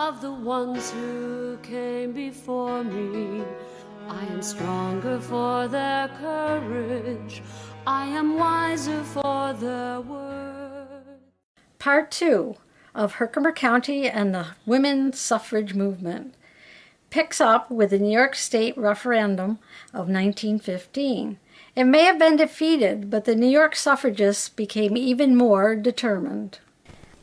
of the ones who came before me. I am stronger for their courage. I am wiser for their word. Part 2 of Herkimer County and the Women's Suffrage Movement picks up with the New York State referendum of 1915. It may have been defeated, but the New York suffragists became even more determined.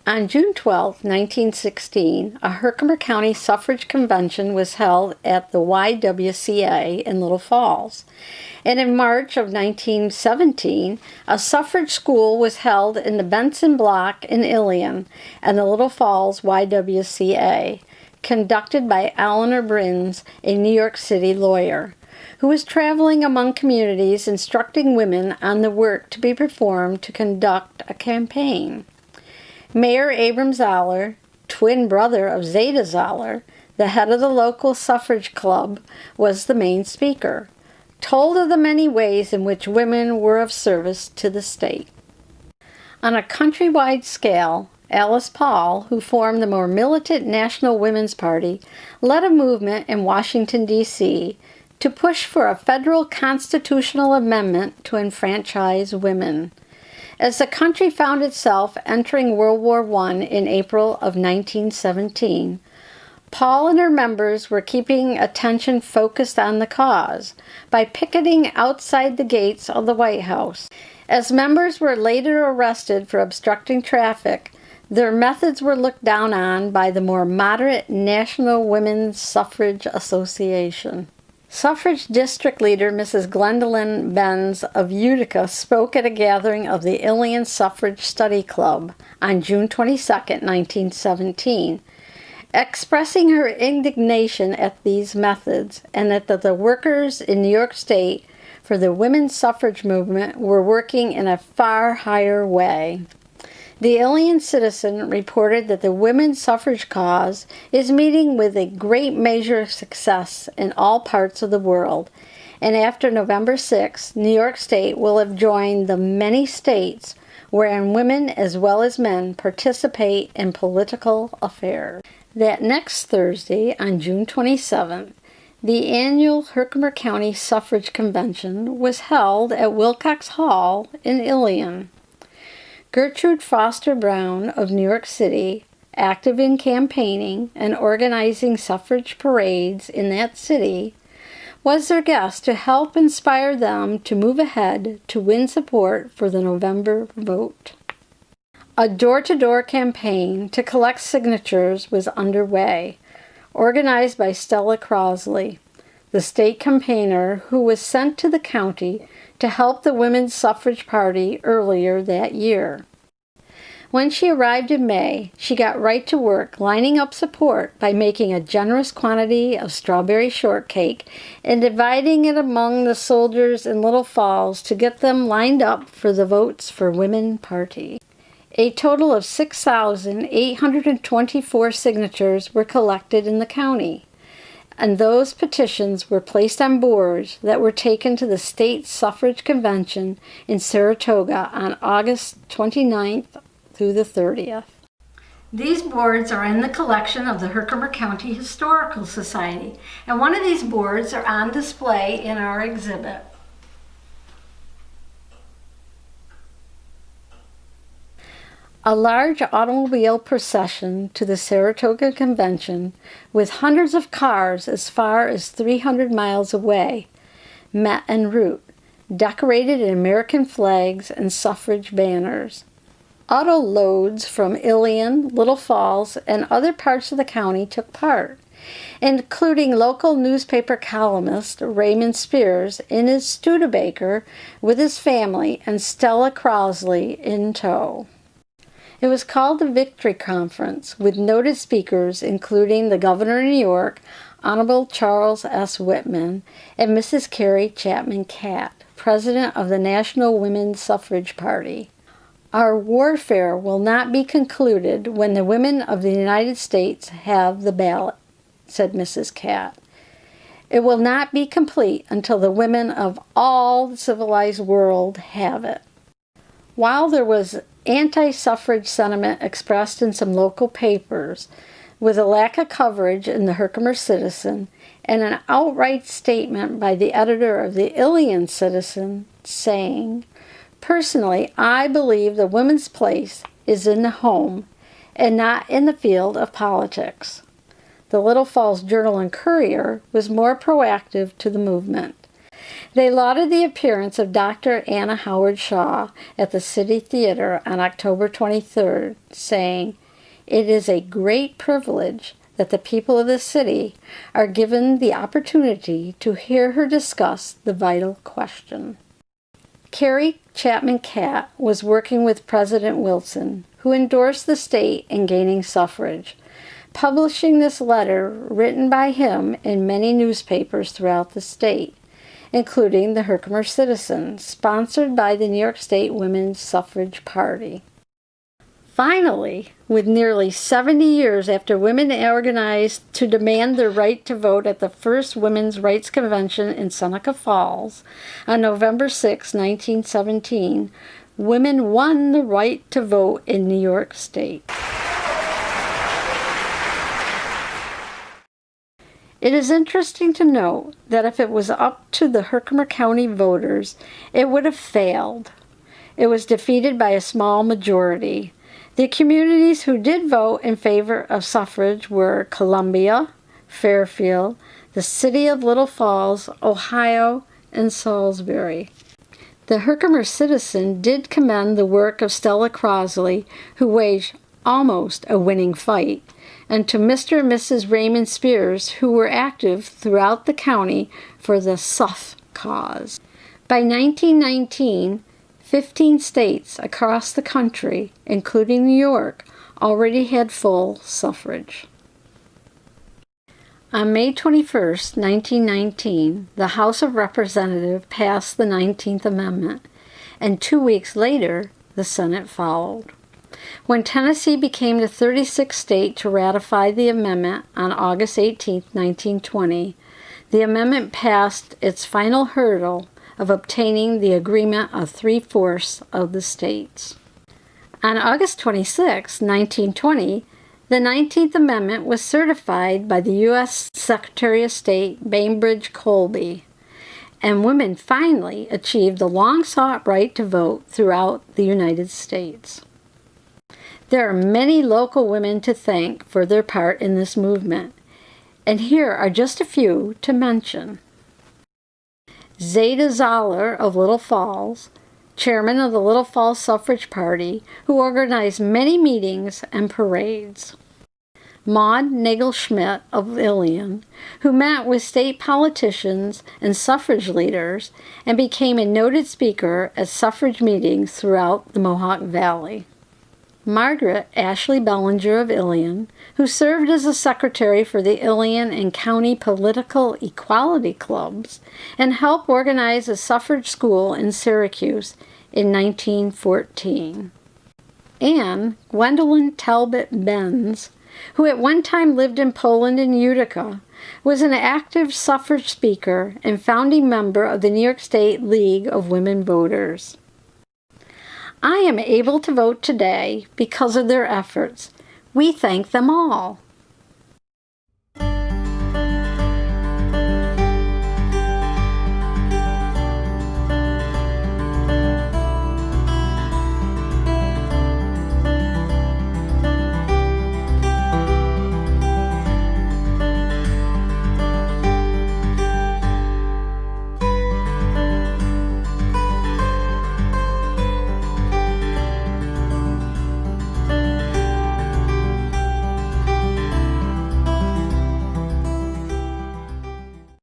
On June 12, 1916, a Herkimer County suffrage convention was held at the YWCA in Little Falls. And in March of 1917, a suffrage school was held in the Benson Block in Ilion and the Little Falls YWCA, conducted by Eleanor Brins, a New York City lawyer, who was traveling among communities instructing women on the work to be performed to conduct a campaign. Mayor Abram Zoller, twin brother of Zeta Zoller, the head of the local suffrage club, was the main speaker, told of the many ways in which women were of service to the state. On a countrywide scale, Alice Paul, who formed the more militant National Women's Party, led a movement in Washington, D.C. to push for a federal constitutional amendment to enfranchise women. As the country found itself entering World War I in April of 1917, Paul and her members were keeping attention focused on the cause by picketing outside the gates of the White House. As members were later arrested for obstructing traffic, their methods were looked down on by the more moderate National Women's Suffrage Association. Suffrage District Leader Mrs. Gwendolyn Benz of Utica spoke at a gathering of the Ilion Suffrage Study Club on June 22, 1917, expressing her indignation at these methods and that the workers in New York State for the women's suffrage movement were working in a far higher way. The Ilion Citizen reported that the women's suffrage cause is meeting with a great measure of success in all parts of the world, and after November 6, New York State will have joined the many states wherein women as well as men participate in political affairs. That next Thursday, on June 27th, the annual Herkimer County Suffrage Convention was held at Wilcox Hall in Ilion. Gertrude Foster Brown of New York City, active in campaigning and organizing suffrage parades in that city, was their guest to help inspire them to move ahead to win support for the November vote. A door-to-door campaign to collect signatures was underway, organized by Stella Crosley, the state campaigner who was sent to the county to help the Women's Suffrage Party earlier that year. When she arrived in May, she got right to work lining up support by making a generous quantity of strawberry shortcake and dividing it among the soldiers in Little Falls to get them lined up for the Votes for Women Party. A total of 6,824 signatures were collected in the county, and those petitions were placed on boards that were taken to the State Suffrage Convention in Saratoga on August 29th through the 30th. These boards are in the collection of the Herkimer County Historical Society, and one of these boards are on display in our exhibit. A large automobile procession to the Saratoga Convention, with hundreds of cars as far as 300 miles away, met en route, decorated in American flags and suffrage banners. Auto loads from Ilion, Little Falls, and other parts of the county took part, including local newspaper columnist Raymond Spears in his Studebaker with his family and Stella Crosley in tow. It was called the Victory Conference, with noted speakers including the Governor of New York, Honorable Charles S. Whitman, and Mrs. Carrie Chapman Catt, President of the National Women's Suffrage Party. Our warfare will not be concluded when the women of the United States have the ballot, said Mrs. Catt. It will not be complete until the women of all the civilized world have it. While there was anti-suffrage sentiment expressed in some local papers, with a lack of coverage in the Herkimer Citizen and an outright statement by the editor of the Ilion Citizen saying, "Personally, I believe the woman's place is in the home and not in the field of politics." The Little Falls Journal and Courier was more proactive to the movement. They lauded the appearance of Dr. Anna Howard Shaw at the City Theater on October 23rd, saying, "It is a great privilege that the people of the city are given the opportunity to hear her discuss the vital question." Carrie Chapman Catt was working with President Wilson, who endorsed the state in gaining suffrage, publishing this letter written by him in many newspapers throughout the state, including the Herkimer Citizen, sponsored by the New York State Women's Suffrage Party. Finally, with nearly 70 years after women organized to demand their right to vote at the first Women's Rights Convention in Seneca Falls on November 6, 1917, women won the right to vote in New York State. It is interesting to note that if it was up to the Herkimer County voters, it would have failed. It was defeated by a small majority. The communities who did vote in favor of suffrage were Columbia, Fairfield, the city of Little Falls, Ohio, and Salisbury. The Herkimer Citizen did commend the work of Stella Crosley, who waged almost a winning fight, and to Mr. and Mrs. Raymond Spears, who were active throughout the county for the Suff cause. By 1919, 15 states across the country, including New York, already had full suffrage. On May 21, 1919, the House of Representatives passed the 19th Amendment, and 2 weeks later, the Senate followed. When Tennessee became the 36th state to ratify the amendment on August 18, 1920, the amendment passed its final hurdle of obtaining the agreement of 3/4 of the states. On August 26, 1920, the 19th Amendment was certified by the U.S. Secretary of State Bainbridge Colby, and women finally achieved the long-sought right to vote throughout the United States. There are many local women to thank for their part in this movement, and here are just a few to mention. Zeta Zoller of Little Falls, chairman of the Little Falls Suffrage Party, who organized many meetings and parades. Maud Nagel-Schmidt of Ilion, who met with state politicians and suffrage leaders and became a noted speaker at suffrage meetings throughout the Mohawk Valley. Margaret Ashley Bellinger of Ilion, who served as a secretary for the Ilion and County Political Equality Clubs and helped organize a suffrage school in Syracuse in 1914. And Gwendolyn Talbot Benz, who at one time lived in Poland and Utica, was an active suffrage speaker and founding member of the New York State League of Women Voters. I am able to vote today because of their efforts. We thank them all.